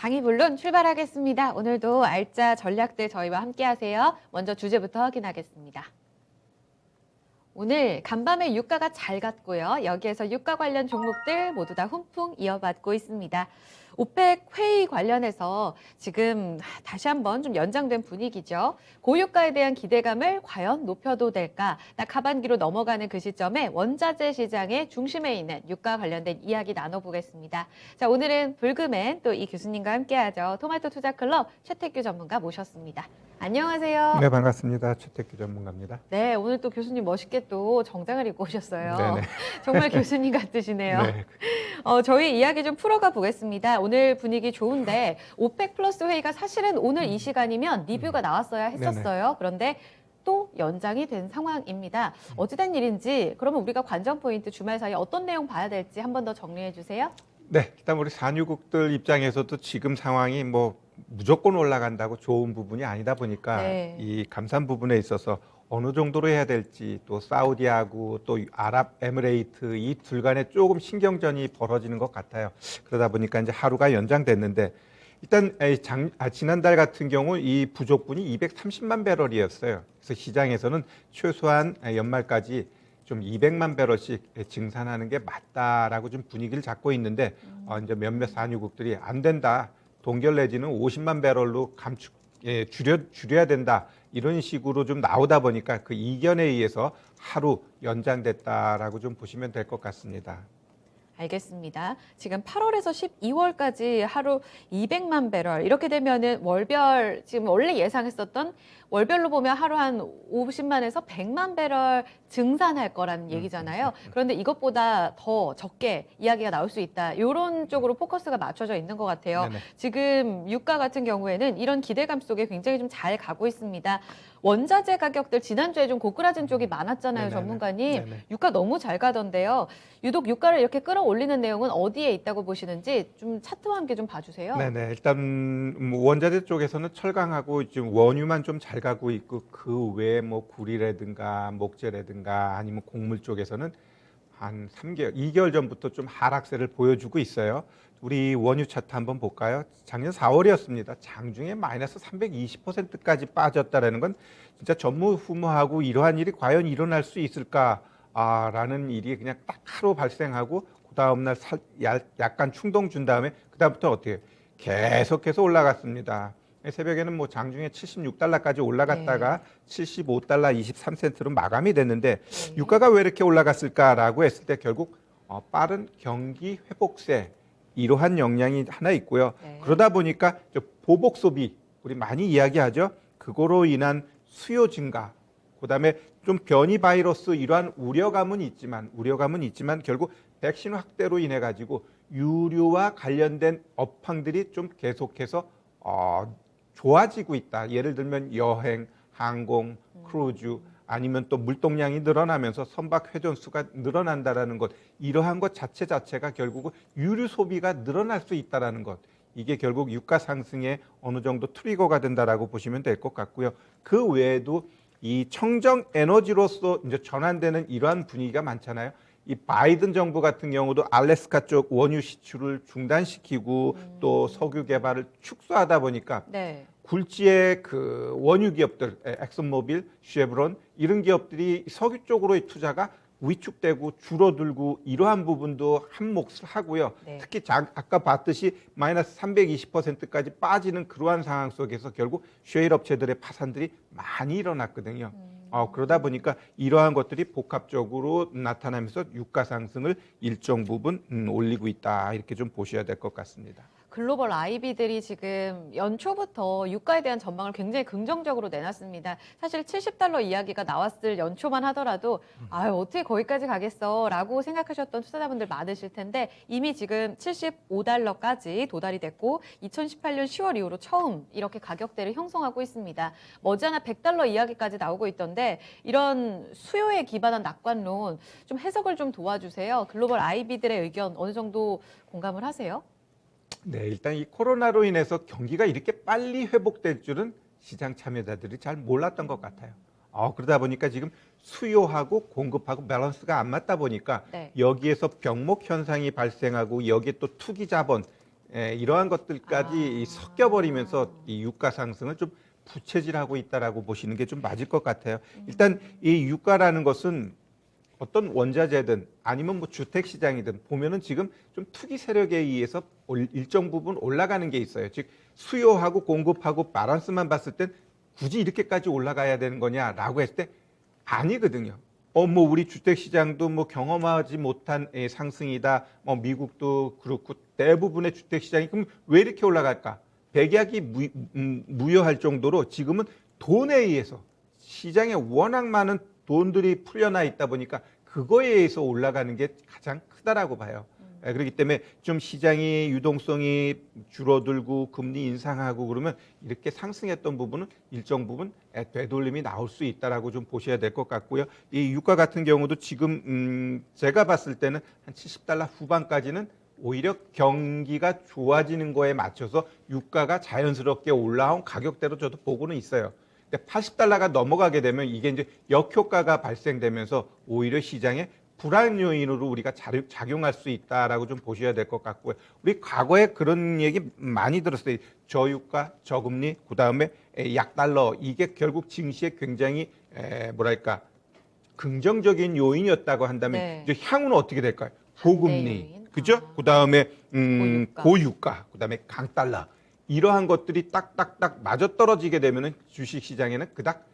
강의불론 출발하겠습니다. 오늘도 알짜 전략들 저희와 함께 하세요. 먼저 주제부터 확인하겠습니다. 오늘 간밤에 유가가 잘 갔고요. 여기에서 유가 관련 종목들 모두 다 훈풍 이어받고 있습니다. 오펙 회의 관련해서 지금 다시 한번 좀 연장된 분위기죠. 고유가에 대한 기대감을 과연 높여도 될까? 하반기로 넘어가는 그 시점에 원자재 시장의 중심에 있는 유가 관련된 이야기 나눠보겠습니다. 자, 오늘은 불금엔 또 이 교수님과 함께하죠. 토마토 투자클럽 최태규 전문가 모셨습니다. 안녕하세요. 네, 반갑습니다. 최태규 전문가입니다. 네, 오늘 또 교수님 멋있게 또 정장을 입고 오셨어요. 네네. 정말 교수님 같으시네요. 네. 저희 이야기 좀 풀어가 보겠습니다. 오늘 분위기 좋은데 오펙 플러스 회의가 사실은 오늘 이 시간이면 리뷰가 나왔어야 했었어요. 네네. 그런데 또 연장이 된 상황입니다. 어찌된 일인지 그러면 우리가 관전 포인트 주말 사이에 어떤 내용 봐야 될지 한 번 더 정리해 주세요. 네, 일단 우리 산유국들 입장에서도 지금 상황이 뭐 무조건 올라간다고 좋은 부분이 아니다 보니까 네. 이 감산 부분에 있어서 어느 정도로 해야 될지 또 사우디하고 또 아랍에미레이트 이 둘 간에 조금 신경전이 벌어지는 것 같아요. 그러다 보니까 이제 하루가 연장됐는데 일단 지난달 같은 경우 이 부족분이 230만 배럴이었어요. 그래서 시장에서는 최소한 연말까지 좀 200만 배럴씩 증산하는 게 맞다라고 좀 분위기를 잡고 있는데 이제 몇몇 산유국들이 안 된다. 동결 내지는 50만 배럴로 줄여야 된다. 이런 식으로 좀 나오다 보니까 그 이견에 의해서 하루 연장됐다라고 좀 보시면 될 것 같습니다. 알겠습니다. 지금 8월에서 12월까지 하루 200만 배럴 이렇게 되면은 월별 지금 원래 예상했었던 월별로 보면 하루 한 50만에서 100만 배럴 증산할 거라는 얘기잖아요. 그런데 이것보다 더 적게 이야기가 나올 수 있다. 이런 쪽으로 포커스가 맞춰져 있는 것 같아요. 네네. 지금 유가 같은 경우에는 이런 기대감 속에 굉장히 좀 잘 가고 있습니다. 원자재 가격들 지난주에 좀 고꾸라진 쪽이 많았잖아요, 네네네. 전문가님. 네네. 유가 너무 잘 가던데요. 유독 유가를 이렇게 끌어올리는 내용은 어디에 있다고 보시는지 좀 차트와 함께 좀 봐주세요. 네네. 일단 원자재 쪽에서는 철강하고 지금 원유만 좀 잘 가고 있고 그 외에 뭐 구리라든가 목재라든가 아니면 곡물 쪽에서는 한 3개월, 2개월 전부터 좀 하락세를 보여주고 있어요. 우리 원유 차트 한번 볼까요? 작년 4월이었습니다. 장중에 마이너스 320%까지 빠졌다라는 건 진짜 전무후무하고 이러한 일이 과연 일어날 수 있을까라는 일이 그냥 딱 하루 발생하고 그 다음날 약간 충동 준 다음에 그 다음부터 어떻게 해요? 계속해서 올라갔습니다. 새벽에는 뭐 장중에 76달러까지 올라갔다가 75달러 23센트로 마감이 됐는데 유가가 왜 이렇게 올라갔을까라고 했을 때 결국 빠른 경기 회복세 이러한 영향이 하나 있고요. 네. 그러다 보니까 보복 소비 우리 많이 이야기하죠. 그거로 인한 수요 증가, 그다음에 좀 변이 바이러스 이러한 우려감은 있지만 결국 백신 확대로 인해 가지고 유류와 관련된 업황들이 좀 계속해서 좋아지고 있다. 예를 들면 여행, 항공, 크루즈 아니면 또 물동량이 늘어나면서 선박 회전수가 늘어난다라는 것, 이러한 것 자체가 결국은 유류 소비가 늘어날 수 있다라는 것, 이게 결국 유가 상승에 어느 정도 트리거가 된다라고 보시면 될 것 같고요. 그 외에도 이 청정 에너지로서 이제 전환되는 이러한 분위기가 많잖아요. 이 바이든 정부 같은 경우도 알래스카 쪽 원유 시출을 중단시키고 또 석유 개발을 축소하다 보니까 네. 굴지의 그 원유 기업들, 엑슨모빌, 쉐브론 이런 기업들이 석유 쪽으로의 투자가 위축되고 줄어들고 이러한 부분도 한 몫을 하고요. 네. 특히 아까 봤듯이 마이너스 320%까지 빠지는 그러한 상황 속에서 결국 쉐일 업체들의 파산들이 많이 일어났거든요. 그러다 보니까 이러한 것들이 복합적으로 나타나면서 유가 상승을 일정 부분 올리고 있다. 이렇게 좀 보셔야 될 것 같습니다. 글로벌 IB들이 지금 연초부터 유가에 대한 전망을 굉장히 긍정적으로 내놨습니다. 사실 70달러 이야기가 나왔을 연초만 하더라도 아유 어떻게 거기까지 가겠어 라고 생각하셨던 투자자분들 많으실 텐데 이미 지금 75달러까지 도달이 됐고 2018년 10월 이후로 처음 이렇게 가격대를 형성하고 있습니다. 머지않아 100달러 이야기까지 나오고 있던데 이런 수요에 기반한 낙관론 좀 해석을 좀 도와주세요. 글로벌 IB들의 의견 어느 정도 공감을 하세요? 네, 일단 이 코로나로 인해서 경기가 이렇게 빨리 회복될 줄은 시장 참여자들이 잘 몰랐던 것 같아요. 그러다 보니까 지금 수요하고 공급하고 밸런스가 안 맞다 보니까 네. 여기에서 병목 현상이 발생하고 여기에 또 투기 자본 이러한 것들까지 섞여버리면서 이 유가 상승을 좀 부채질하고 있다라고 보시는 게 좀 맞을 것 같아요. 일단 이 유가라는 것은 어떤 원자재든 아니면 뭐 주택 시장이든 보면은 지금 좀 투기 세력에 의해서 일정 부분 올라가는 게 있어요. 즉 수요하고 공급하고 바란스만 봤을 땐 굳이 이렇게까지 올라가야 되는 거냐라고 했을 때 아니거든요. 뭐 우리 주택 시장도 뭐 경험하지 못한 상승이다. 뭐 미국도 그렇고 대부분의 주택 시장이 그럼 왜 이렇게 올라갈까? 백약이 무효할 정도로 지금은 돈에 의해서 시장에 워낙 많은 돈들이 풀려나 있다 보니까 그거에 의해서 올라가는 게 가장 크다라고 봐요. 그렇기 때문에 좀 시장이 유동성이 줄어들고 금리 인상하고 그러면 이렇게 상승했던 부분은 일정 부분 되돌림이 나올 수 있다라고 좀 보셔야 될 것 같고요. 이 유가 같은 경우도 지금 제가 봤을 때는 한 70달러 후반까지는 오히려 경기가 좋아지는 거에 맞춰서 유가가 자연스럽게 올라온 가격대로 저도 보고는 있어요. 근데 80달러가 넘어가게 되면 이게 이제 역효과가 발생되면서 오히려 시장에 불안 요인으로 우리가 작용할 수 있다라고 좀 보셔야 될 것 같고요. 우리 과거에 그런 얘기 많이 들었어요. 저유가, 저금리, 그다음에 약달러 이게 결국 증시에 굉장히 뭐랄까 긍정적인 요인이었다고 한다면 네. 이제 향후는 어떻게 될까요? 반대 고금리, 요인. 그죠? 그다음에 고유가. 고유가, 그다음에 강달러 이러한 것들이 딱딱딱 맞아떨어지게 되면은 주식 시장에는 그닥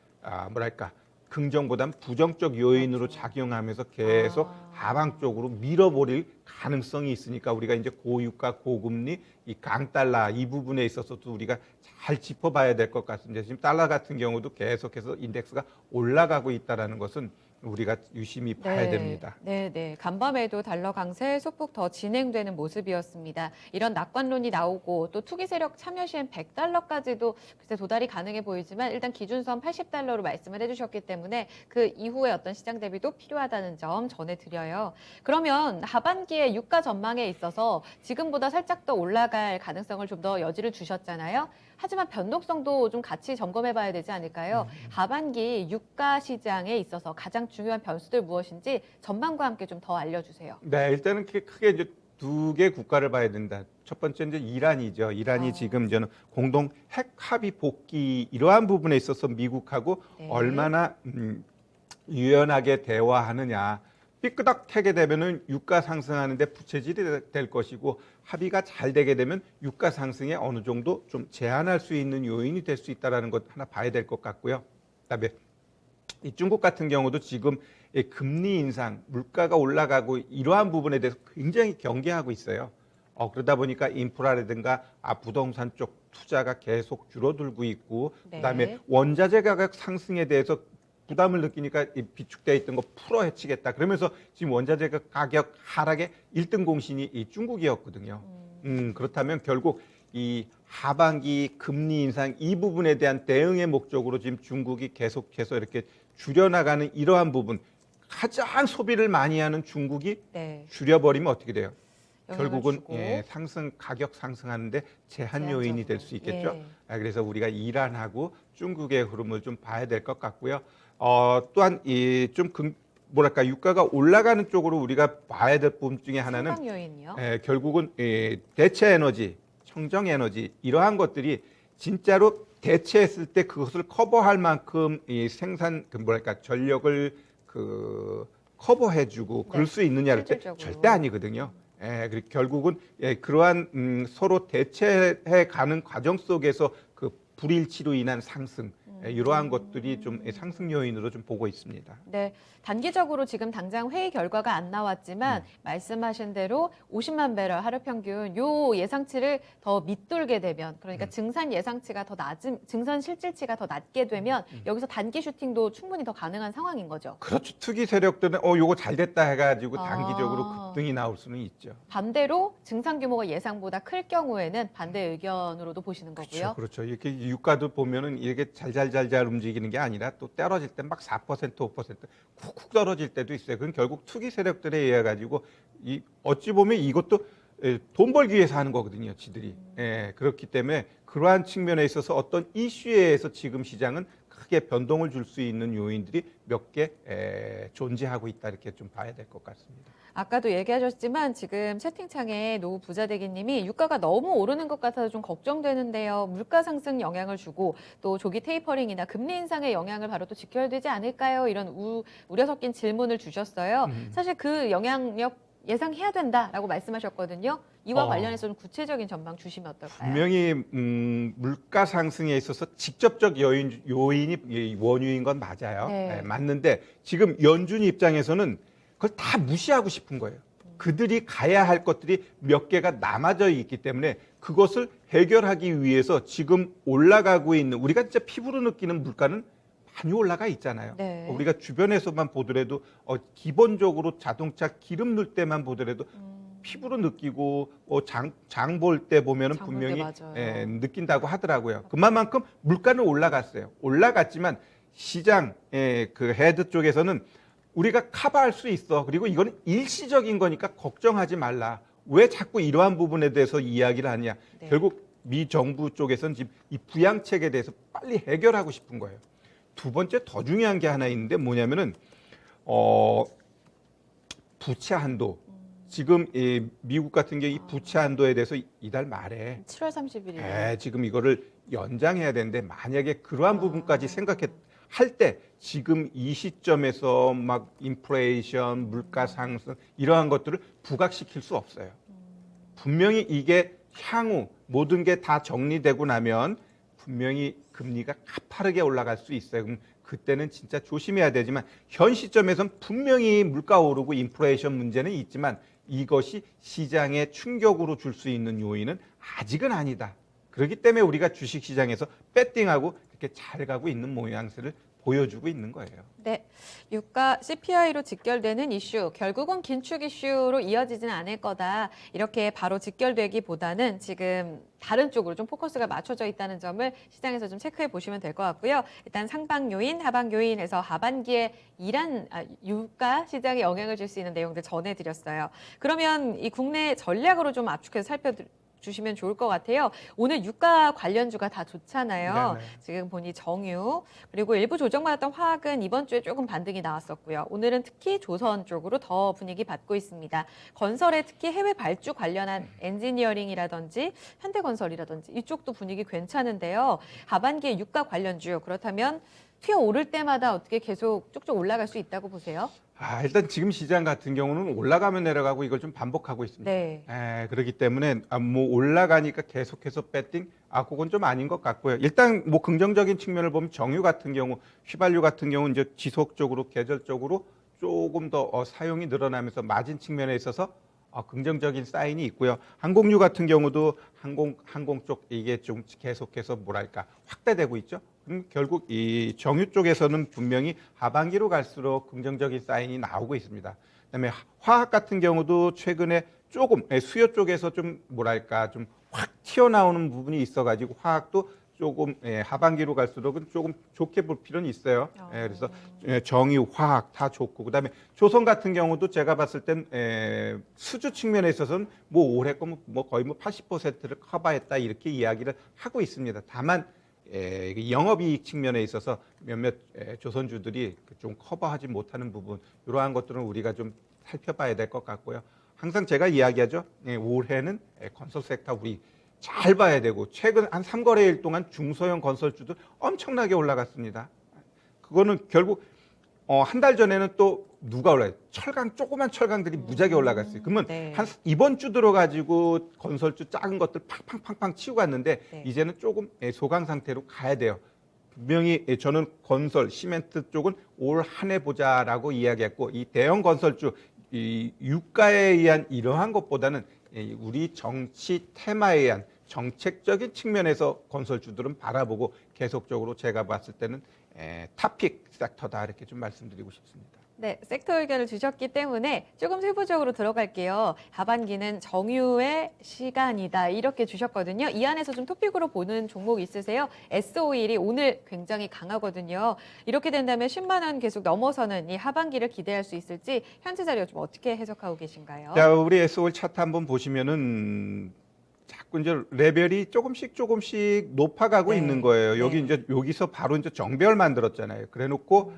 뭐랄까 긍정보다는 부정적 요인으로 그렇죠. 작용하면서 계속 하방 쪽으로 밀어버릴 가능성이 있으니까 우리가 이제 고유가, 고금리, 이 강달러 이 부분에 있어서도 우리가 잘 짚어봐야 될 것 같습니다. 지금 달러 같은 경우도 계속해서 인덱스가 올라가고 있다라는 것은 우리가 유심히 봐야 됩니다. 네. 간밤에도 달러 강세 소폭 더 진행되는 모습이었습니다. 이런 낙관론이 나오고 또 투기 세력 참여 시엔 100달러까지도 글쎄 도달이 가능해 보이지만 일단 기준선 80달러로 말씀을 해주셨기 때문에 그 이후에 어떤 시장 대비도 필요하다는 점 전해드려요. 그러면 하반기에 유가 전망에 있어서 지금보다 살짝 더 올라갈 가능성을 좀 더 여지를 주셨잖아요. 하지만 변동성도 좀 같이 점검해 봐야 되지 않을까요? 하반기 유가 시장에 있어서 가장 중요한 변수들 무엇인지 전망과 함께 좀 더 알려주세요. 네, 일단은 크게 이제 두 개 국가를 봐야 된다. 첫 번째 이제 이란이죠. 이란이 지금 저는 공동 핵 합의 복귀 이러한 부분에 있어서 미국하고 네. 얼마나 유연하게 대화하느냐. 삐끄덕하게 되면은 유가 상승하는데 부채질이 될 것이고 합의가 잘 되게 되면 유가 상승에 어느 정도 좀 제한할 수 있는 요인이 될 수 있다라는 것 하나 봐야 될 것 같고요. 그다음에 이 중국 같은 경우도 지금 이 금리 인상, 물가가 올라가고 이러한 부분에 대해서 굉장히 경계하고 있어요. 그러다 보니까 인프라라든가 부동산 쪽 투자가 계속 줄어들고 있고 네. 그다음에 원자재 가격 상승에 대해서 부담을 느끼니까 이 비축되어 있던 거 풀어 헤치겠다. 그러면서 지금 원자재 가격 하락의 1등 공신이 이 중국이었거든요. 그렇다면 결국 이 하반기 금리 인상 이 부분에 대한 대응의 목적으로 지금 중국이 계속해서 이렇게 줄여나가는 이러한 부분 가장 소비를 많이 하는 중국이 네. 줄여버리면 어떻게 돼요? 영향을 결국은 주고. 가격 상승하는데 제한 요인이 될 수 있겠죠. 예. 그래서 우리가 이란하고 중국의 흐름을 좀 봐야 될 것 같고요. 또한 뭐랄까 유가가 올라가는 쪽으로 우리가 봐야 될 부분 중에 하나는 상방 요인이요. 결국은 대체 에너지, 청정 에너지 이러한 것들이 진짜로 대체했을 때 그것을 커버할 만큼 이 생산 전력을 커버해주고 그럴 수 있느냐를 때 실질적으로. 절대 아니거든요. 그리고 결국은 그러한 서로 대체해 가는 과정 속에서 그 불일치로 인한 상승 이러한 것들이 좀 상승 요인으로 좀 보고 있습니다. 네, 단기적으로 지금 당장 회의 결과가 안 나왔지만 말씀하신 대로 50만 배럴 하루 평균 요 예상치를 더 밑돌게 되면 그러니까 증산 예상치가 더 낮은 증산 실질치가 더 낮게 되면 여기서 단기 슈팅도 충분히 더 가능한 상황인 거죠. 그렇죠. 투기 세력들은 요거 잘 됐다 해가지고 단기적으로 급등이 나올 수는 있죠. 반대로 증산 규모가 예상보다 클 경우에는 반대 의견으로도 보시는 거고요. 그렇죠. 이렇게 유가도 보면은 이게 잘잘 움직이는 게 아니라 또 떨어질 때 막 4%, 5% 쿡쿡 떨어질 때도 있어요. 그건 결국 투기 세력들에 의해 가지고 어찌 보면 이것도 돈 벌기 위해서 하는 거거든요, 지들이. 그렇기 때문에 그러한 측면에 있어서 어떤 이슈에 의해서 지금 시장은 크게 변동을 줄 수 있는 요인들이 몇 개 존재하고 있다 이렇게 좀 봐야 될 것 같습니다. 아까도 얘기하셨지만 지금 채팅창에 노 부자대기님이 유가가 너무 오르는 것 같아서 좀 걱정되는데요. 물가 상승 영향을 주고 또 조기 테이퍼링이나 금리 인상의 영향을 바로 또 직결되지 않을까요? 이런 우려 섞인 질문을 주셨어요. 사실 그 영향력 예상해야 된다라고 말씀하셨거든요. 이와 관련해서 좀 구체적인 전망 주시면 어떨까요? 분명히 물가 상승에 있어서 직접적 요인이 이 원유인 건 맞아요. 네. 네, 맞는데 지금 연준 입장에서는 그걸 다 무시하고 싶은 거예요. 그들이 가야 할 것들이 몇 개가 남아져 있기 때문에 그것을 해결하기 위해서 지금 올라가고 있는 우리가 진짜 피부로 느끼는 물가는 많이 올라가 있잖아요. 네. 우리가 주변에서만 보더라도 기본적으로 자동차 기름 넣을 때만 보더라도 피부로 느끼고 장 볼 때 보면은 장볼 분명히 때 맞아요. 느낀다고 하더라고요. 그만큼 물가는 올라갔어요. 올라갔지만 시장의 그 헤드 쪽에서는 우리가 커버할 수 있어. 그리고 이거는 일시적인 거니까 걱정하지 말라. 왜 자꾸 이러한 부분에 대해서 이야기를 하냐. 네. 결국 미 정부 쪽에서는 지금 이 부양책에 대해서 빨리 해결하고 싶은 거예요. 두 번째 더 중요한 게 하나 있는데 뭐냐면은 부채 한도. 지금 이 미국 같은 경우 이 부채 한도에 대해서 이달 말에 7월 30일이요. 지금 이거를 연장해야 되는데 만약에 그러한 부분까지 할 때 지금 이 시점에서 막 인플레이션, 물가 상승 이러한 것들을 부각시킬 수 없어요. 분명히 이게 향후 모든 게 다 정리되고 나면 분명히 금리가 가파르게 올라갈 수 있어요. 그럼 그때는 진짜 조심해야 되지만 현 시점에선 분명히 물가 오르고 인플레이션 문제는 있지만 이것이 시장에 충격으로 줄 수 있는 요인은 아직은 아니다. 그렇기 때문에 우리가 주식시장에서 배팅하고 이렇게 잘 가고 있는 모양새를 보여주고 있는 거예요. 네, 유가 CPI로 직결되는 이슈, 결국은 긴축 이슈로 이어지지는 않을 거다. 이렇게 바로 직결되기보다는 지금 다른 쪽으로 좀 포커스가 맞춰져 있다는 점을 시장에서 좀 체크해 보시면 될 것 같고요. 일단 상방 요인, 하방 요인에서 하반기에 유가 시장에 영향을 줄 수 있는 내용들 전해드렸어요. 그러면 이 국내 전략으로 좀 압축해서 주시면 좋을 것 같아요. 오늘 유가 관련주가 다 좋잖아요. 네네. 지금 보니 정유 그리고 일부 조정받았던 화학은 이번 주에 조금 반등이 나왔었고요. 오늘은 특히 조선 쪽으로 더 분위기 받고 있습니다. 건설에 특히 해외 발주 관련한 엔지니어링이라든지 현대건설이라든지 이쪽도 분위기 괜찮은데요. 하반기에 유가 관련주 그렇다면 튀어 오를 때마다 어떻게 계속 쭉쭉 올라갈 수 있다고 보세요? 일단 지금 시장 같은 경우는 올라가면 내려가고 이걸 좀 반복하고 있습니다. 네. 그렇기 때문에 뭐 올라가니까 계속해서 배팅 그건 좀 아닌 것 같고요. 일단 뭐 긍정적인 측면을 보면 정유 같은 경우, 휘발유 같은 경우 이제 지속적으로 계절적으로 조금 더 사용이 늘어나면서 마진 측면에 있어서 긍정적인 사인이 있고요. 항공유 같은 경우도 항공 쪽 이게 좀 계속해서 뭐랄까 확대되고 있죠. 결국 이 정유 쪽에서는 분명히 하반기로 갈수록 긍정적인 사인이 나오고 있습니다. 그다음에 화학 같은 경우도 최근에 조금 수요 쪽에서 좀 뭐랄까 좀 확 튀어나오는 부분이 있어가지고 화학도 조금 하반기로 갈수록은 조금 좋게 볼 필요는 있어요. 그래서 정유, 화학 다 좋고 그다음에 조선 같은 경우도 제가 봤을 땐 수주 측면에 있어서는 뭐 올해 거 뭐 거의 뭐 80%를 커버했다 이렇게 이야기를 하고 있습니다. 다만 영업이익 측면에 있어서 몇몇 조선주들이 좀 커버하지 못하는 부분 이러한 것들은 우리가 좀 살펴봐야 될 것 같고요. 항상 제가 이야기하죠. 올해는 건설 섹터 우리 잘 봐야 되고 최근 한 3거래일 동안 중소형 건설주들 엄청나게 올라갔습니다. 그거는 결국 한 달 전에는 또 누가 올라요? 조그만 철강들이 무지하게 올라갔어요. 그러면 네. 이번 주 들어가지고 건설주 작은 것들 팡팡팡팡 치고 갔는데 네. 이제는 조금 소강 상태로 가야 돼요. 분명히 저는 건설, 시멘트 쪽은 올 한 해 보자라고 이야기했고 이 대형 건설주 이 유가에 의한 이러한 것보다는 우리 정치 테마에 의한 정책적인 측면에서 건설주들은 바라보고 계속적으로 제가 봤을 때는 탑픽 섹터다 이렇게 좀 말씀드리고 싶습니다. 네, 섹터 의견을 주셨기 때문에 조금 세부적으로 들어갈게요. 하반기는 정유의 시간이다 이렇게 주셨거든요. 이 안에서 좀 토픽으로 보는 종목 있으세요? S51이 오늘 굉장히 강하거든요. 이렇게 된다면 10만 원 계속 넘어서는 이 하반기를 기대할 수 있을지 현재 자료 좀 어떻게 해석하고 계신가요? 자, 우리 S51 차트 한번 보시면은 이제 레벨이 조금씩 높아가고 네. 있는 거예요. 여기 네. 이제 여기서 바로 이제 정배열 만들었잖아요. 그래놓고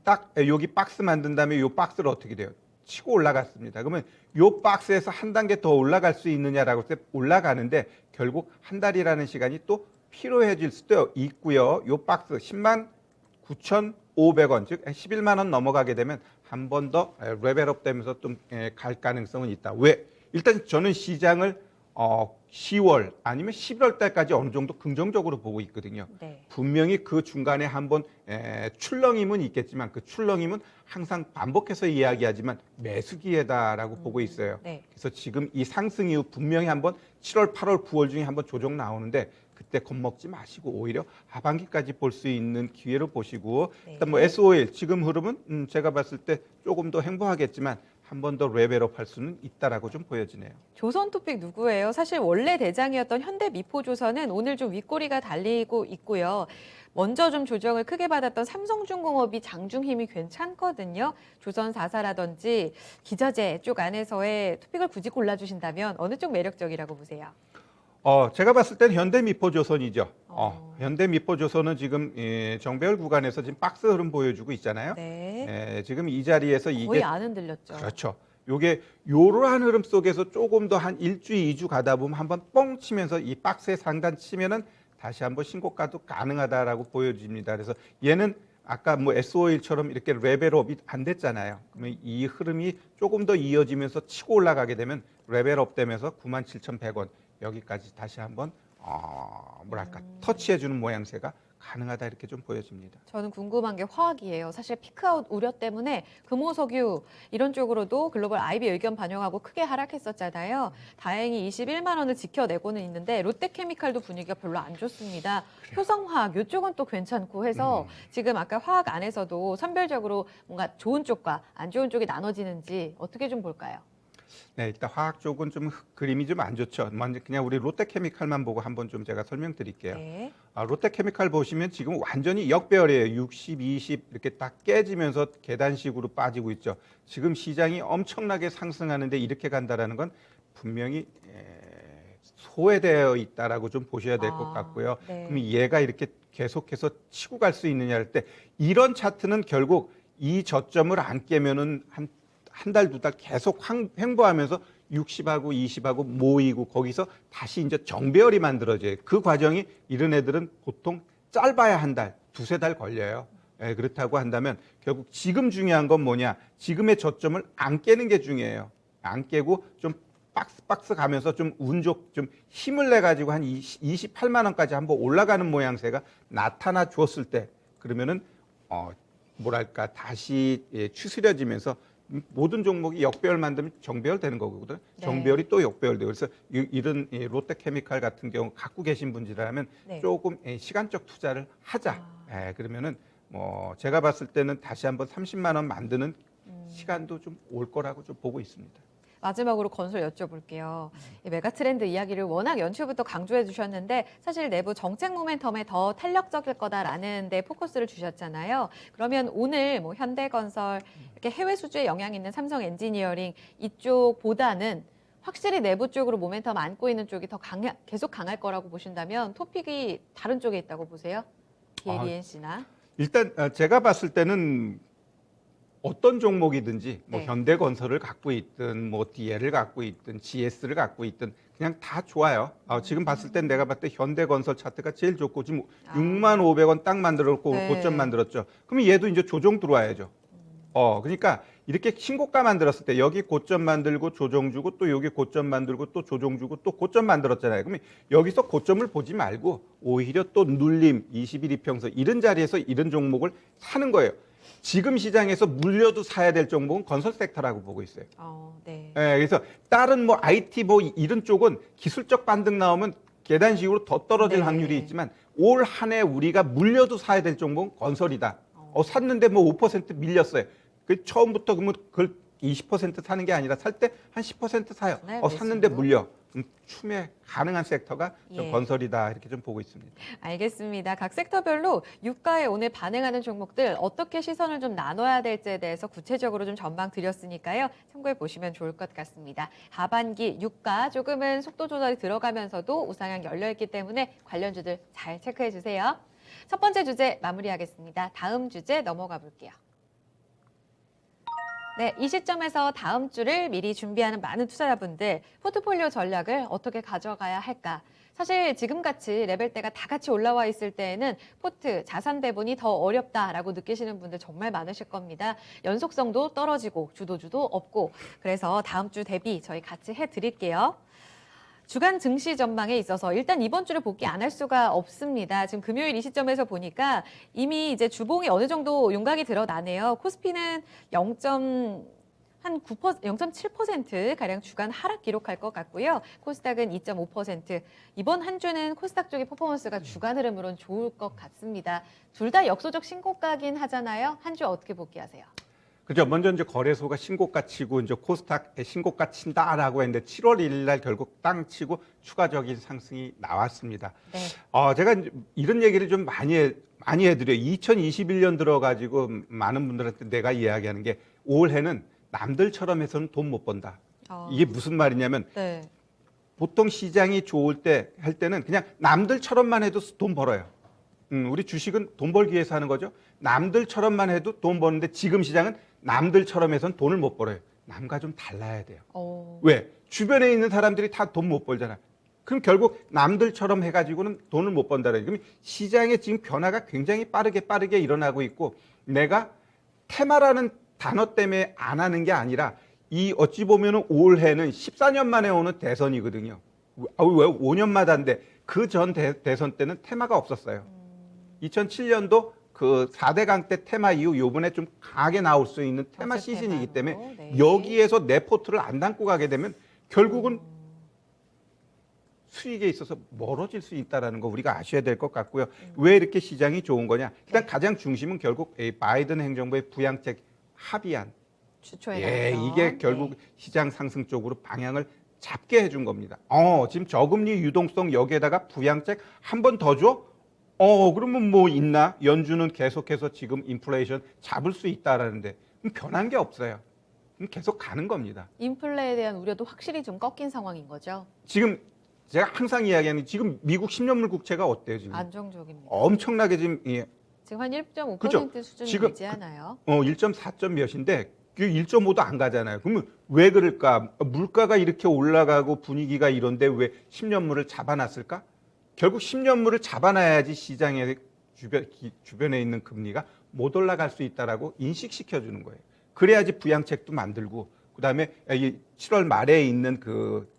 딱 여기 박스 만든 다음에 이 박스를 어떻게 돼요? 치고 올라갔습니다. 그러면 이 박스에서 한 단계 더 올라갈 수 있느냐라고 할 때 올라가는데 결국 한 달이라는 시간이 또 필요해질 수도 있고요. 이 박스 10만 9,500원, 즉 11만 원 넘어가게 되면 한 번 더 레벨업 되면서 좀 갈 가능성은 있다. 왜? 일단 저는 시장을 10월 아니면 11월 달까지 어느 정도 긍정적으로 보고 있거든요. 네. 분명히 그 중간에 한번 출렁임은 있겠지만 그 출렁임은 항상 반복해서 이야기하지만 매수 기회다라고 보고 있어요. 네. 그래서 지금 이 상승 이후 분명히 한번 7월, 8월, 9월 중에 한번 조정 나오는데 그때 겁먹지 마시고 오히려 하반기까지 볼 수 있는 기회로 보시고 네. 일단 뭐 SOL 지금 흐름은 제가 봤을 때 조금 더 행보하겠지만 한 번 더 레벨업 할 수는 있다라고 좀 보여지네요. 조선토픽 누구예요? 사실 원래 대장이었던 현대미포조선은 오늘 좀 윗꼬리가 달리고 있고요. 먼저 좀 조정을 크게 받았던 삼성중공업이 장중 힘이 괜찮거든요. 조선 4사라든지 기자재 쪽 안에서의 토픽을 굳이 골라주신다면 어느 쪽 매력적이라고 보세요? 제가 봤을 땐 현대미포조선이죠. 어. 현대미포조선은 지금 정배열 구간에서 지금 박스 흐름 보여주고 있잖아요. 네. 지금 이 자리에서 거의 이게 안 흔들렸죠. 그렇죠. 요게 요러한 흐름 속에서 조금 더 한 1주, 2주 가다 보면 한번 뻥 치면서 이 박스에 상단 치면은 다시 한번 신고가도 가능하다라고 보여집니다. 그래서 얘는 아까 뭐 SO일처럼 이렇게 레벨업이 안 됐잖아요. 그러면 이 흐름이 조금 더 이어지면서 치고 올라가게 되면 레벨업 되면서 97,100원 여기까지 다시 한번 뭐랄까 터치해주는 모양새가 가능하다 이렇게 좀 보여집니다. 저는 궁금한 게 화학이에요. 사실 피크아웃 우려 때문에 금호석유 이런 쪽으로도 글로벌 IB 의견 반영하고 크게 하락했었잖아요. 다행히 21만 원을 지켜내고는 있는데 롯데케미칼도 분위기가 별로 안 좋습니다. 효성화학 이쪽은 또 괜찮고 해서 지금 아까 화학 안에서도 선별적으로 뭔가 좋은 쪽과 안 좋은 쪽이 나눠지는지 어떻게 좀 볼까요? 네, 일단 화학 쪽은 좀 그림이 좀 안 좋죠. 먼저 그냥 우리 롯데케미칼만 보고 한번 좀 제가 설명드릴게요. 네. 롯데케미칼 보시면 지금 완전히 역배열이에요. 60, 20 이렇게 딱 깨지면서 계단식으로 빠지고 있죠. 지금 시장이 엄청나게 상승하는데 이렇게 간다라는 건 분명히 소외되어 있다라고 좀 보셔야 될 것 같고요. 네. 그럼 얘가 이렇게 계속해서 치고 갈 수 있느냐 할 때 이런 차트는 결국 이 저점을 안 깨면은 한 달, 두 달 계속 횡보하면서 60하고 20하고 모이고 거기서 다시 이제 정배열이 만들어져요. 그 과정이 이런 애들은 보통 짧아야 한 달, 두세 달 걸려요. 그렇다고 한다면 결국 지금 중요한 건 뭐냐? 지금의 저점을 안 깨는 게 중요해요. 안 깨고 좀 박스 가면서 좀 좀 힘을 내 가지고 한 28만 원까지 한번 올라가는 모양새가 나타나 주었을 때 그러면은 뭐랄까 다시 추스려지면서 모든 종목이 역배열 만들면 정배열 되는 거거든요. 네. 정배열이 또 역배열돼요. 그래서 이런 롯데케미칼 같은 경우 갖고 계신 분이라면 네. 조금 시간적 투자를 하자. 그러면은 뭐 제가 봤을 때는 다시 한번 30만 원 만드는 시간도 좀 올 거라고 좀 보고 있습니다. 마지막으로 건설 여쭤볼게요. 이 메가 트렌드 이야기를 워낙 연초부터 강조해 주셨는데 사실 내부 정책 모멘텀에 더 탄력적일 거다라는 데 포커스를 주셨잖아요. 그러면 오늘 뭐 현대건설 이렇게 해외 수주에 영향 있는 삼성 엔지니어링 이쪽보다는 확실히 내부 쪽으로 모멘텀 안고 있는 쪽이 더 계속 강할 거라고 보신다면 토픽이 다른 쪽에 있다고 보세요? DLENC나? 일단 제가 봤을 때는 어떤 종목이든지 뭐 네. 현대건설을 갖고 있든 뭐 DL을 갖고 있든 GS를 갖고 있든 그냥 다 좋아요. 지금 봤을 땐 내가 봤을 때 현대건설 차트가 제일 좋고 지금 6만 500원 딱 만들었고 네. 고점 만들었죠. 그러면 얘도 이제 조정 들어와야죠. 그러니까 이렇게 신고가 만들었을 때 여기 고점 만들고 조정 주고 또 여기 고점 만들고 또 조정 주고 또 고점 만들었잖아요. 그러면 여기서 고점을 보지 말고 오히려 또 눌림 21 이평선 이런 자리에서 이런 종목을 사는 거예요. 지금 시장에서 물려도 사야 될 종목은 건설 섹터라고 보고 있어요. 네. 그래서 다른 뭐 IT 뭐 이런 쪽은 기술적 반등 나오면 계단식으로 더 떨어질 네. 확률이 있지만 올 한 해 우리가 물려도 사야 될 종목은 건설이다. 샀는데 뭐 5% 밀렸어요. 그 처음부터 그러면 그걸 20% 사는 게 아니라 살 때 한 10% 사요. 네, 샀는데 매수. 물려. 추매 가능한 섹터가 좀 예. 건설이다 이렇게 좀 보고 있습니다. 알겠습니다. 각 섹터별로 유가에 오늘 반응하는 종목들 어떻게 시선을 좀 나눠야 될지에 대해서 구체적으로 좀 전망 드렸으니까요. 참고해 보시면 좋을 것 같습니다. 하반기 유가 조금은 속도 조절이 들어가면서도 우상향 열려있기 때문에 관련주들 잘 체크해 주세요. 첫 번째 주제 마무리하겠습니다. 다음 주제 넘어가 볼게요. 네, 이 시점에서 다음 주를 미리 준비하는 많은 투자자분들 포트폴리오 전략을 어떻게 가져가야 할까? 사실 지금같이 레벨대가 다 같이 올라와 있을 때에는 포트, 자산 배분이 더 어렵다라고 느끼시는 분들 정말 많으실 겁니다. 연속성도 떨어지고 주도주도 없고 그래서 다음 주 대비 저희 같이 해드릴게요. 주간 증시 전망에 있어서 일단 이번 주를 복귀 안 할 수가 없습니다. 지금 금요일 이 시점에서 보니까 이미 이제 주봉이 어느 정도 윤곽이 드러나네요. 코스피는 0.7% 가량 주간 하락 기록할 것 같고요. 코스닥은 2.5%. 이번 한 주는 코스닥 쪽의 퍼포먼스가 주간 흐름으로는 좋을 것 같습니다. 둘 다 역소적 신고가긴 하잖아요. 한 주 어떻게 복귀하세요? 그죠. 먼저 이제 거래소가 신고가 치고 이제 코스닥에 신고가 친다라고 했는데 7월 1일 날 결국 땅 치고 추가적인 상승이 나왔습니다. 네. 제가 이제 이런 얘기를 좀 많이 해드려요. 2021년 들어가지고 많은 분들한테 내가 이야기하는 게 올해는 남들처럼 해서는 돈 못 번다. 이게 무슨 말이냐면 네. 보통 시장이 좋을 때 할 때는 그냥 남들처럼만 해도 돈 벌어요. 우리 주식은 돈 벌기 위해서 하는 거죠. 남들처럼만 해도 돈 버는데 지금 시장은 남들처럼 해서는 돈을 못 벌어요. 남과 좀 달라야 돼요. 왜? 주변에 있는 사람들이 다 돈 못 벌잖아. 그럼 결국 남들처럼 해가지고는 돈을 못 번다는. 그럼 시장의 지금 변화가 굉장히 빠르게 일어나고 있고 내가 테마라는 단어 때문에 안 하는 게 아니라 이 어찌 보면은 올해는 14년 만에 오는 대선이거든요. 왜 5년마다인데 그 전 대선 때는 테마가 없었어요. 2007년도 그 4대강 때 테마 이후 요번에 좀 강하게 나올 수 있는 테마 시즌이기 때문에 네. 여기에서 내 포트를 안 담고 가게 되면 결국은 수익에 있어서 멀어질 수 있다는 거 우리가 아셔야 될 것 같고요. 왜 이렇게 시장이 좋은 거냐? 일단 가장 중심은 결국 바이든 행정부의 부양책 합의안. 주초에 예, 나왔던. 이게 결국 네. 시장 상승 쪽으로 방향을 잡게 해준 겁니다. 지금 저금리 유동성 여기에다가 부양책 한 번 더 줘? 그러면 뭐 있나? 연준은 계속해서 지금 인플레이션 잡을 수 있다라는데 변한 게 없어요. 계속 가는 겁니다. 인플레에 대한 우려도 확실히 좀 꺾인 상황인 거죠. 지금 제가 항상 이야기하는 지금 미국 10년물 국채가 어때요 지금? 안정적입니다. 엄청나게 지금 지금 한 1.5% 그죠? 수준이 지금 유지하나요? 1.4점 몇인데 그 1.5도 안 가잖아요. 그러면 왜 그럴까? 물가가 이렇게 올라가고 분위기가 이런데 왜 10년물을 잡아놨을까? 결국 10년물을 잡아놔야지 시장의 주변에 있는 금리가 못 올라갈 수 있다라고 인식시켜주는 거예요. 그래야지 부양책도 만들고 그다음에 이 7월 말에 있는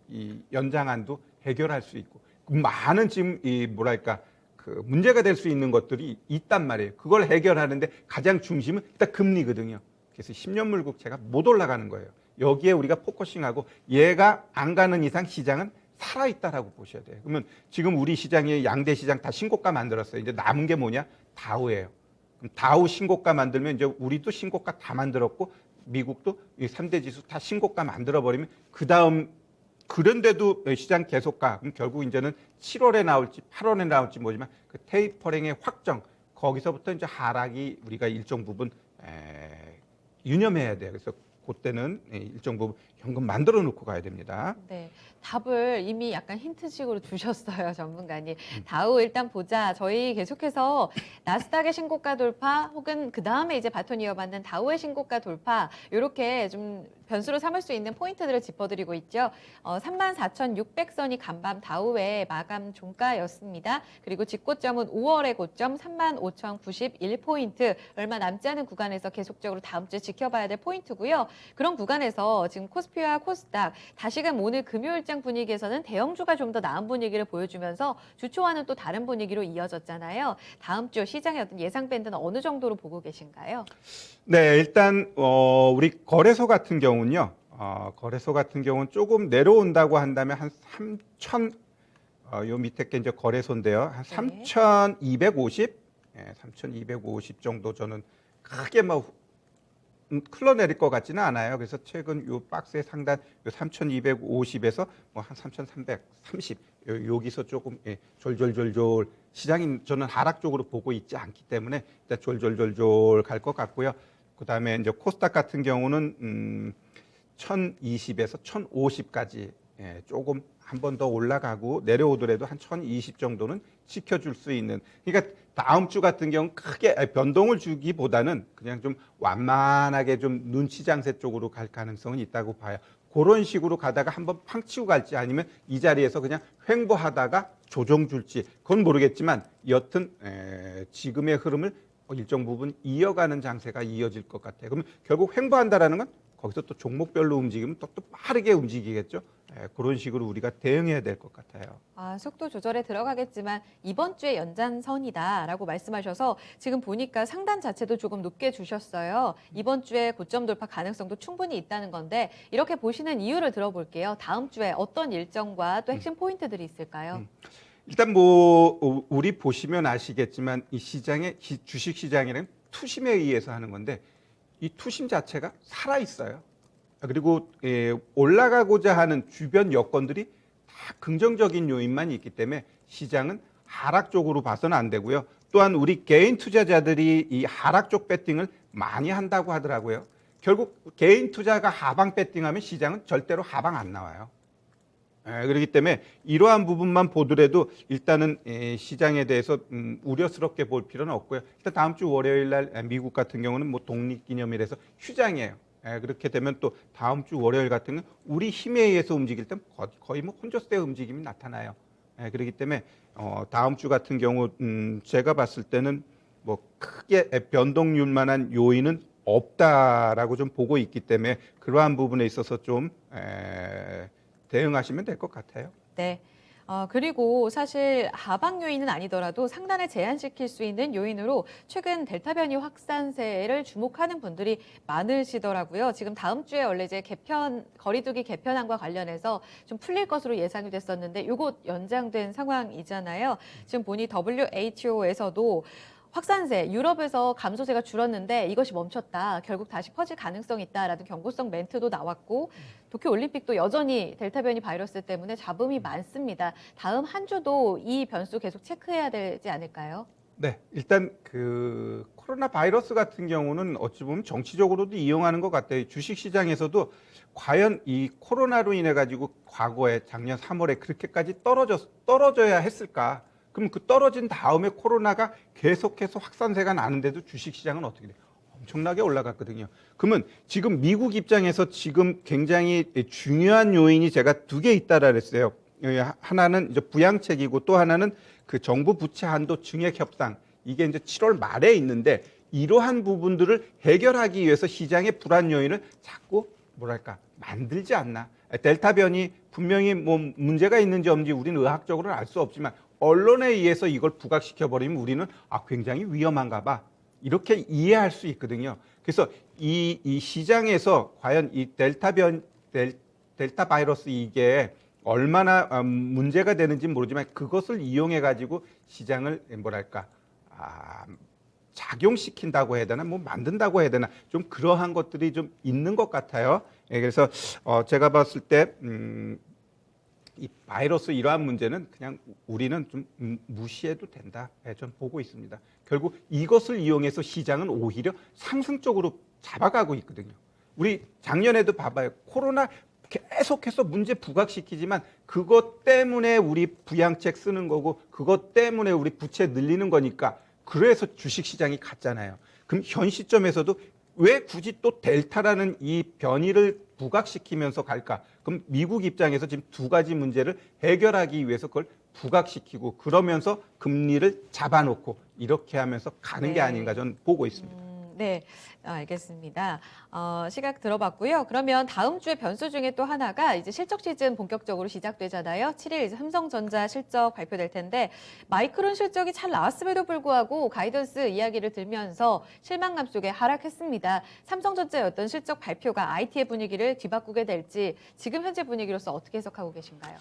이 연장안도 해결할 수 있고 많은 지금 그 문제가 될 수 있는 것들이 있단 말이에요. 그걸 해결하는데 가장 중심은 일단 금리거든요. 그래서 10년물 국채가 못 올라가는 거예요. 여기에 우리가 포커싱하고 얘가 안 가는 이상 시장은 살아있다라고 보셔야 돼요. 그러면 지금 우리 시장이 양대 시장 다 신고가 만들었어요. 이제 남은 게 뭐냐? 다우예요. 그럼 다우 신고가 만들면 이제 우리도 신고가 다 만들었고 미국도 이 3대 지수 다 신고가 만들어버리면 그 다음 그런데도 시장 계속 가. 그럼 결국 이제는 7월에 나올지 8월에 나올지 모르지만 그 테이퍼링의 확정 거기서부터 이제 하락이 우리가 일정 부분 유념해야 돼요. 그래서 그때는 일정 부분 현금 만들어 놓고 가야 됩니다. 네. 답을 이미 약간 힌트식으로 주셨어요, 전문가님. 다우 일단 보자. 저희 계속해서 나스닥의 신고가 돌파 혹은 그 다음에 이제 바톤 이어받는 다우의 신고가 돌파 이렇게 좀 변수로 삼을 수 있는 포인트들을 짚어드리고 있죠. 34,600선이 간밤 다우의 마감 종가였습니다. 그리고 직고점은 5월의 고점 35,091포인트 얼마 남지 않은 구간에서 계속적으로 다음 주에 지켜봐야 될 포인트고요. 그런 구간에서 지금 코스피와 코스닥 다시금 오늘 금요일장 분위기에서는 대형주가 좀 더 나은 분위기를 보여주면서 주초와는 또 다른 분위기로 이어졌잖아요. 다음 주 시장의 어떤 예상 밴드는 어느 정도로 보고 계신가요? 네, 일단 우리 거래소 같은 경우는요. 거래소 같은 경우는 조금 내려온다고 한다면 한 3,000, 요 밑에 게 이제 거래소인데요. 한 3,250, 3,250 정도 저는 크게 뭐 흘러내릴 것 같지는 않아요. 그래서 최근 요 박스의 상단 요 3,250에서 뭐 한 3,330 여기서 조금 졸졸졸졸 시장이 저는 하락 쪽으로 보고 있지 않기 때문에 일단 졸졸졸졸 갈 것 같고요. 그다음에 이제 코스닥 같은 경우는 1,020에서 1,050까지 조금 한 번 더 올라가고 내려오더라도 한 1,020 정도는 지켜줄 수 있는. 그러니까 다음 주 같은 경우 크게 변동을 주기보다는 그냥 좀 완만하게 좀 눈치 장세 쪽으로 갈 가능성은 있다고 봐요. 그런 식으로 가다가 한번 팡 치고 갈지 아니면 이 자리에서 그냥 횡보하다가 조정 줄지 그건 모르겠지만 여튼 지금의 흐름을 일정 부분 이어가는 장세가 이어질 것 같아요. 그러면 결국 횡보한다라는 건 거기서 또 종목별로 움직이면 또 빠르게 움직이겠죠. 그런 식으로 우리가 대응해야 될 것 같아요. 속도 조절에 들어가겠지만 이번 주에 연장선이다라고 말씀하셔서 지금 보니까 상단 자체도 조금 높게 주셨어요. 이번 주에 고점 돌파 가능성도 충분히 있다는 건데 이렇게 보시는 이유를 들어볼게요. 다음 주에 어떤 일정과 또 핵심 포인트들이 있을까요? 일단 뭐 우리 보시면 아시겠지만 이 시장의 주식 시장이란 투심에 의해서 하는 건데 이 투심 자체가 살아 있어요. 그리고 올라가고자 하는 주변 여건들이 다 긍정적인 요인만 있기 때문에 시장은 하락 쪽으로 봐서는 안 되고요. 또한 우리 개인 투자자들이 이 하락 쪽 배팅을 많이 한다고 하더라고요. 결국 개인 투자가 하방 배팅하면 시장은 절대로 하방 안 나와요. 그렇기 때문에 이러한 부분만 보더라도 일단은 시장에 대해서 우려스럽게 볼 필요는 없고요. 일단 다음 주 월요일 날 미국 같은 경우는 뭐 독립기념일에서 휴장이에요. 그렇게 되면 또 다음 주 월요일 같은 경우는 우리 힘에 의해서 움직일 때 거의 뭐 혼조세의 움직임이 나타나요. 그렇기 때문에 다음 주 같은 경우 제가 봤을 때는 뭐 크게 변동률만한 요인은 없다라고 좀 보고 있기 때문에 그러한 부분에 있어서 좀 대응하시면 될 것 같아요. 네. 그리고 사실 하방 요인은 아니더라도 상단을 제한시킬 수 있는 요인으로 최근 델타 변이 확산세를 주목하는 분들이 많으시더라고요. 지금 다음 주에 원래 이제 거리두기 개편안과 관련해서 좀 풀릴 것으로 예상이 됐었는데 이곳 연장된 상황이잖아요. 지금 보니 WHO에서도 확산세, 유럽에서 감소세가 줄었는데 이것이 멈췄다. 결국 다시 퍼질 가능성이 있다라는 경고성 멘트도 나왔고 도쿄올림픽도 여전히 델타 변이 바이러스 때문에 잡음이 많습니다. 다음 한 주도 이 변수 계속 체크해야 되지 않을까요? 네, 일단 그 코로나 바이러스 같은 경우는 어찌 보면 정치적으로도 이용하는 것 같아요. 주식 시장에서도 과연 이 코로나로 인해 가지고 과거에 작년 3월에 그렇게까지 떨어져야 했을까? 그럼 그 떨어진 다음에 코로나가 계속해서 확산세가 나는데도 주식시장은 어떻게 돼요? 엄청나게 올라갔거든요. 그러면 지금 미국 입장에서 지금 굉장히 중요한 요인이 제가 두 개 있다라 그랬어요. 하나는 이제 부양책이고 또 하나는 그 정부 부채 한도 증액 협상. 이게 이제 7월 말에 있는데 이러한 부분들을 해결하기 위해서 시장의 불안 요인을 자꾸 뭐랄까 만들지 않나. 델타 변이 분명히 뭐 문제가 있는지 없는지 우리는 의학적으로는 알 수 없지만 언론에 의해서 이걸 부각시켜 버리면 우리는 굉장히 위험한가 봐. 이렇게 이해할 수 있거든요. 그래서 이 시장에서 과연 이 델타 바이러스 이게 얼마나 문제가 되는지 모르지만 그것을 이용해 가지고 시장을 뭐랄까 작용시킨다고 해야 되나 뭐 만든다고 해야 되나 좀 그러한 것들이 좀 있는 것 같아요. 그래서 제가 봤을 때 이 바이러스 이러한 문제는 그냥 우리는 좀 무시해도 된다. 좀 보고 있습니다. 결국 이것을 이용해서 시장은 오히려 상승적으로 잡아가고 있거든요. 우리 작년에도 봐봐요. 코로나 계속해서 문제 부각시키지만 그것 때문에 우리 부양책 쓰는 거고 그것 때문에 우리 부채 늘리는 거니까 그래서 주식시장이 갔잖아요. 그럼 현 시점에서도 왜 굳이 또 델타라는 이 변이를 부각시키면서 갈까? 그럼 미국 입장에서 지금 두 가지 문제를 해결하기 위해서 그걸 부각시키고 그러면서 금리를 잡아놓고 이렇게 하면서 가는 게 아닌가 저는 보고 있습니다. 네, 알겠습니다. 시각 들어봤고요. 그러면 다음 주에 변수 중에 또 하나가 이제 실적 시즌 본격적으로 시작되잖아요. 7일 이제 삼성전자 실적 발표될 텐데 마이크론 실적이 잘 나왔음에도 불구하고 가이던스 이야기를 들면서 실망감 속에 하락했습니다. 삼성전자의 어떤 실적 발표가 IT의 분위기를 뒤바꾸게 될지 지금 현재 분위기로서 어떻게 해석하고 계신가요?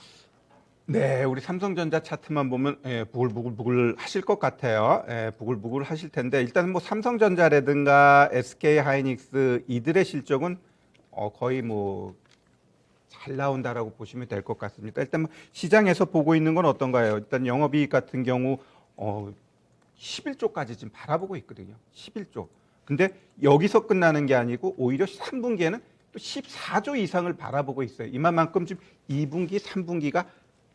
네, 우리 삼성전자 차트만 보면 부글부글 하실 것 같아요. 부글부글 하실 텐데 일단 뭐 삼성전자라든가 SK 하이닉스 이들의 실적은 거의 뭐 잘 나온다라고 보시면 될 것 같습니다. 일단 뭐 시장에서 보고 있는 건 어떤가요? 일단 영업이익 같은 경우 11조까지 지금 바라보고 있거든요. 11조. 근데 여기서 끝나는 게 아니고 오히려 3분기에는 또 14조 이상을 바라보고 있어요. 이만큼 지금 2분기, 3분기가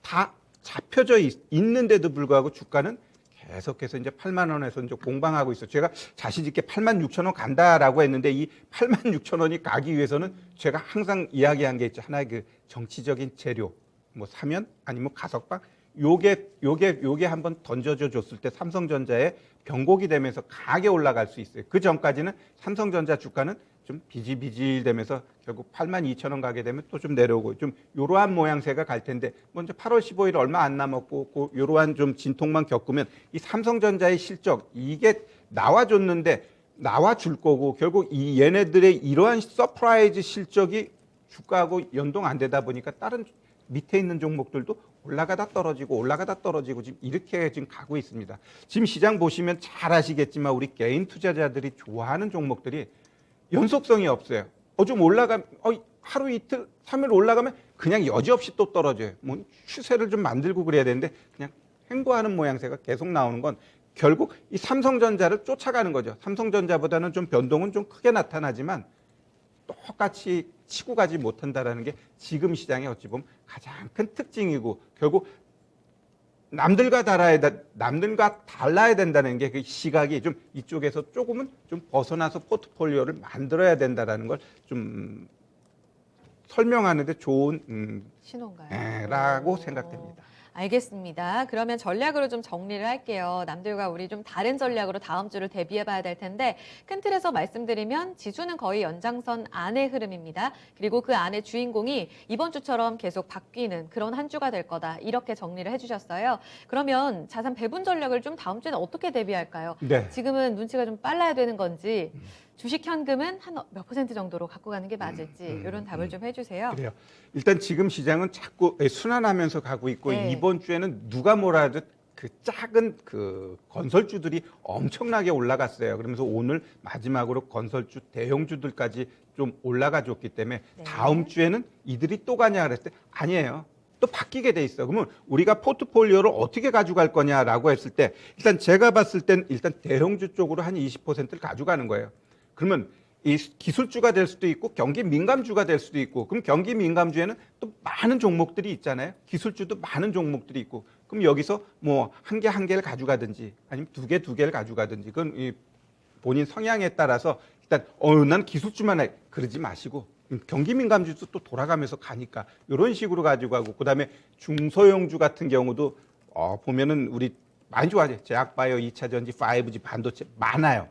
다 잡혀져 있는데도 불구하고 주가는 계속해서 이제 8만 원에서 이제 공방하고 있어요. 제가 자신 있게 8만 6천 원 간다라고 했는데 이 8만 6천 원이 가기 위해서는 제가 항상 이야기한 게 있죠. 하나의 그 정치적인 재료, 뭐 사면 아니면 가석방. 요게 한번 던져져 줬을 때 삼성전자의 변곡이 되면서 강하게 올라갈 수 있어요. 그 전까지는 삼성전자 주가는 좀 비질비질되면서 결국 8만 2천 원 가게 되면 또 좀 내려오고 좀 요러한 모양새가 갈 텐데 먼저 8월 15일 얼마 안 남았고 요러한 좀 진통만 겪으면 이 삼성전자의 실적 이게 나와줬는데 나와줄 거고 결국 이 얘네들의 이러한 서프라이즈 실적이 주가하고 연동 안 되다 보니까 다른 밑에 있는 종목들도 올라가다 떨어지고 지금 이렇게 지금 가고 있습니다. 지금 시장 보시면 잘 아시겠지만 우리 개인 투자자들이 좋아하는 종목들이 연속성이 없어요. 좀 하루 이틀 3일 올라가면 그냥 여지없이 또 떨어져요. 뭐 추세를 좀 만들고 그래야 되는데 그냥 횡보하는 모양새가 계속 나오는 건 결국 이 삼성전자를 쫓아가는 거죠. 삼성전자보다는 좀 변동은 좀 크게 나타나지만 똑같이 치고 가지 못한다라는 게 지금 시장의 어찌 보면 가장 큰 특징이고 결국 남들과 달라야 된다는 게 그 시각이 좀 이쪽에서 조금은 좀 벗어나서 포트폴리오를 만들어야 된다라는 걸 좀 설명하는데 좋은 신호인가요? 라고 생각됩니다. 알겠습니다. 그러면 전략으로 좀 정리를 할게요. 남들과 우리 좀 다른 전략으로 다음 주를 대비해 봐야 될 텐데 큰 틀에서 말씀드리면 지수는 거의 연장선 안의 흐름입니다. 그리고 그 안의 주인공이 이번 주처럼 계속 바뀌는 그런 한 주가 될 거다. 이렇게 정리를 해주셨어요. 그러면 자산 배분 전략을 좀 다음 주에는 어떻게 대비할까요? 네. 지금은 눈치가 좀 빨라야 되는 건지 주식 현금은 한 몇 % 정도로 갖고 가는 게 맞을지 이런 답을 좀 해주세요. 그래요. 일단 지금 시장은 자꾸 순환하면서 가고 있고 네. 이번 주에는 누가 뭐라 해도 그 작은 그 건설주들이 엄청나게 올라갔어요. 그러면서 오늘 마지막으로 건설주 대형주들까지 좀 올라가 줬기 때문에 네. 다음 주에는 이들이 또 가냐 그랬을 때 아니에요. 또 바뀌게 돼 있어. 그러면 우리가 포트폴리오를 어떻게 가져갈 거냐라고 했을 때 일단 제가 봤을 땐 일단 대형주 쪽으로 한 20%를 가져가는 거예요. 그러면 이 기술주가 될 수도 있고 경기 민감주가 될 수도 있고 그럼 경기 민감주에는 또 많은 종목들이 있잖아요. 기술주도 많은 종목들이 있고 그럼 여기서 뭐 한 개를 가져가든지 아니면 두 개를 가져가든지 그건 이 본인 성향에 따라서 일단 난 기술주만 해 그러지 마시고 경기 민감주도 또 돌아가면서 가니까 이런 식으로 가지고 가고 그다음에 중소형주 같은 경우도 보면은 우리 많이 좋아하죠. 제약바이오, 2차전지, 5G, 반도체 많아요.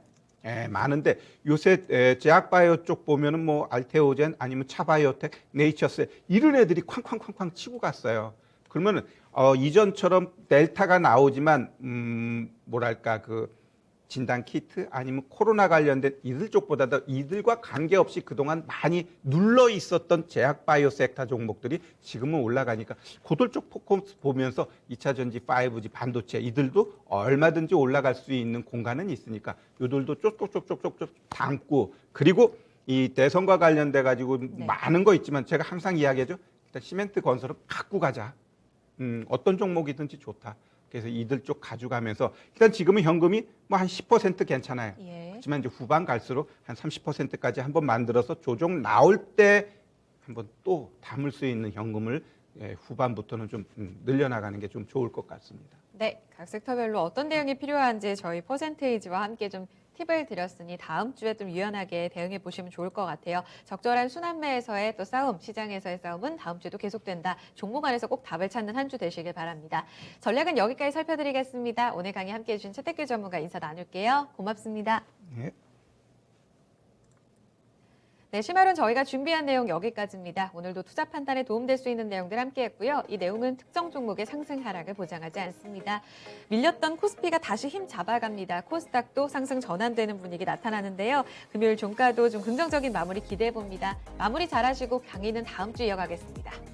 많은데 요새 제약바이오 쪽 보면은 뭐 알테오젠 아니면 차바이오텍, 네이처스 이런 애들이 쾅쾅쾅쾅 치고 갔어요. 그러면은 이전처럼 델타가 나오지만 뭐랄까 그 진단 키트 아니면 코로나 관련된 이들 쪽보다도 이들과 관계없이 그동안 많이 눌러 있었던 제약바이오 섹터 종목들이 지금은 올라가니까 그들 쪽 포커스 보면서 2차 전지, 5G, 반도체 이들도 얼마든지 올라갈 수 있는 공간은 있으니까 이들도 쪽쪽쪽쪽쪽 담고 그리고 이 대선과 관련돼 가지고 많은 거 있지만 제가 항상 이야기하죠. 일단 시멘트 건설을 갖고 가자. 어떤 종목이든지 좋다. 그래서 이들 쪽 가져가면서 일단 지금은 현금이 뭐 한 10% 괜찮아요. 예. 하지만 이제 후반 갈수록 한 30%까지 한번 만들어서 조정 나올 때 한번 또 담을 수 있는 현금을 후반부터는 좀 늘려나가는 게 좀 좋을 것 같습니다. 네, 각 섹터별로 어떤 대응이 필요한지 저희 퍼센테이지와 함께 좀 팁을 드렸으니 다음 주에 좀 유연하게 대응해 보시면 좋을 것 같아요. 적절한 순환매에서의 또 싸움, 시장에서의 싸움은 다음 주에도 계속된다. 종목 안에서 꼭 답을 찾는 한 주 되시길 바랍니다. 전략은 여기까지 살펴드리겠습니다. 오늘 강의 함께해 주신 최태규 전문가 인사 나눌게요. 고맙습니다. 네. 네, 심화론 저희가 준비한 내용 여기까지입니다. 오늘도 투자 판단에 도움될 수 있는 내용들 함께했고요. 이 내용은 특정 종목의 상승 하락을 보장하지 않습니다. 밀렸던 코스피가 다시 힘 잡아갑니다. 코스닥도 상승 전환되는 분위기 나타나는데요. 금요일 종가도 좀 긍정적인 마무리 기대해 봅니다. 마무리 잘하시고 강의는 다음 주 이어가겠습니다.